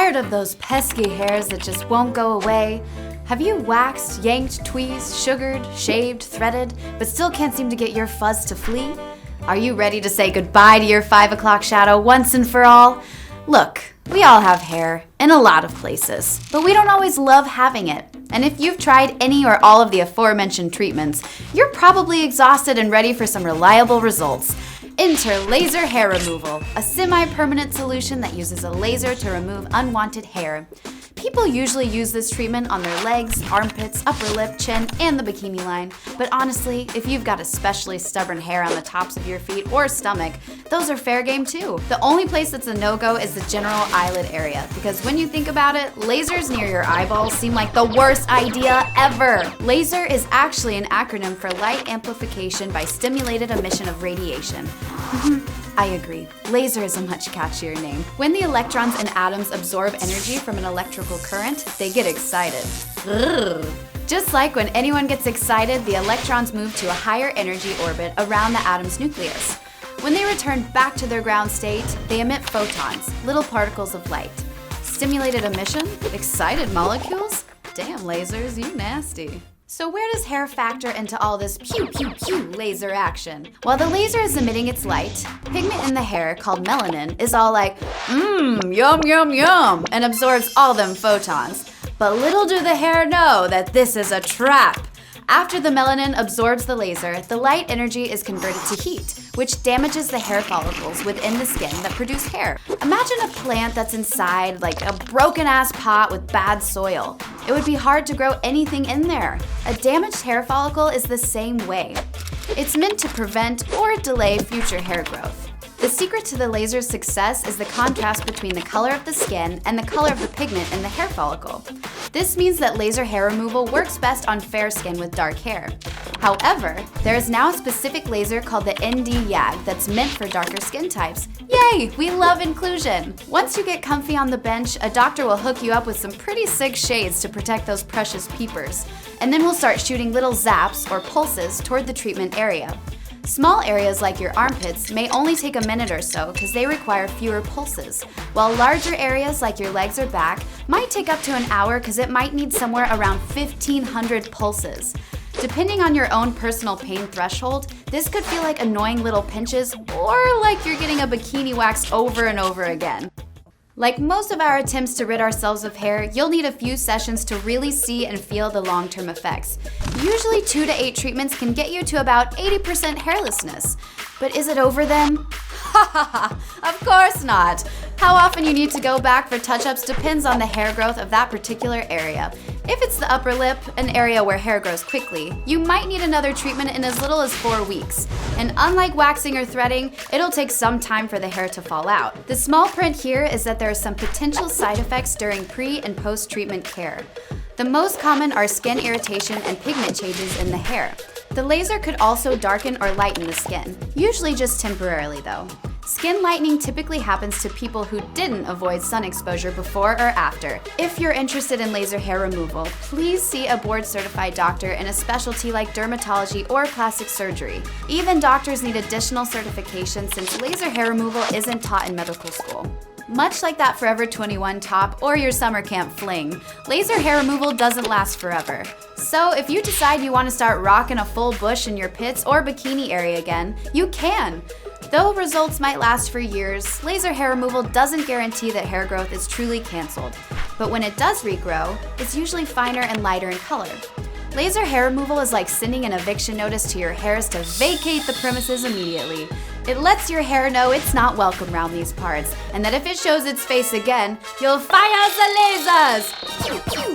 Tired of those pesky hairs that just won't go away? Have you waxed, yanked, tweezed, sugared, shaved, threaded, but still can't seem to get your fuzz to flee? Are you ready to say goodbye to your 5 o'clock shadow once and for all? Look, we all have hair in a lot of places, but we don't always love having it. And if you've tried any or all of the aforementioned treatments, you're probably exhausted and ready for some reliable results. Enter laser hair removal, a semi-permanent solution that uses a laser to remove unwanted hair. People usually use this treatment on their legs, armpits, upper lip, chin, and the bikini line. But honestly, if you've got especially stubborn hair on the tops of your feet or stomach, those are fair game too. The only place that's a no-go is the general eyelid area, because when you think about it, lasers near your eyeballs seem like the worst idea ever. Laser is actually an acronym for light amplification by stimulated emission of radiation. I agree. Laser is a much catchier name. When the electrons and atoms absorb energy from an electrical current, they get excited. Ugh. Just like when anyone gets excited, the electrons move to a higher energy orbit around the atom's nucleus. When they return back to their ground state, they emit photons, little particles of light. Stimulated emission? Excited molecules? Damn lasers, you nasty. So where does hair factor into all this pew pew pew laser action? While the laser is emitting its light, pigment in the hair called melanin is all like, yum yum yum, and absorbs all them photons. But little do the hair know that this is a trap. After the melanin absorbs the laser, the light energy is converted to heat, which damages the hair follicles within the skin that produce hair. Imagine a plant that's inside like a broken-ass pot with bad soil. It would be hard to grow anything in there. A damaged hair follicle is the same way. It's meant to prevent or delay future hair growth. The secret to the laser's success is the contrast between the color of the skin and the color of the pigment in the hair follicle. This means that laser hair removal works best on fair skin with dark hair. However, there is now a specific laser called the ND-YAG that's meant for darker skin types. Yay! We love inclusion! Once you get comfy on the bench, a doctor will hook you up with some pretty sick shades to protect those precious peepers. And then we'll start shooting little zaps or pulses toward the treatment area. Small areas like your armpits may only take a minute or so because they require fewer pulses, while larger areas like your legs or back might take up to an hour because it might need somewhere around 1,500 pulses. Depending on your own personal pain threshold, this could feel like annoying little pinches or like you're getting a bikini waxed over and over again. Like most of our attempts to rid ourselves of hair, you'll need a few sessions to really see and feel the long-term effects. Usually 2 to 8 treatments can get you to about 80% hairlessness. But is it over then? Ha ha ha! Of course not! How often you need to go back for touch-ups depends on the hair growth of that particular area. If it's the upper lip, an area where hair grows quickly, you might need another treatment in as little as 4 weeks. And unlike waxing or threading, it'll take some time for the hair to fall out. The small print here is that there are some potential side effects during pre- and post-treatment care. The most common are skin irritation and pigment changes in the hair. The laser could also darken or lighten the skin, usually just temporarily though. Skin lightening typically happens to people who didn't avoid sun exposure before or after. If you're interested in laser hair removal, please see a board-certified doctor in a specialty like dermatology or plastic surgery. Even doctors need additional certification since laser hair removal isn't taught in medical school. Much like that Forever 21 top or your summer camp fling, laser hair removal doesn't last forever. So if you decide you want to start rocking a full bush in your pits or bikini area again, you can. Though results might last for years, laser hair removal doesn't guarantee that hair growth is truly canceled. But when it does regrow, it's usually finer and lighter in color. Laser hair removal is like sending an eviction notice to your hairs to vacate the premises immediately. It lets your hair know it's not welcome around these parts, and that if it shows its face again, you'll fire the lasers! Pew, pew.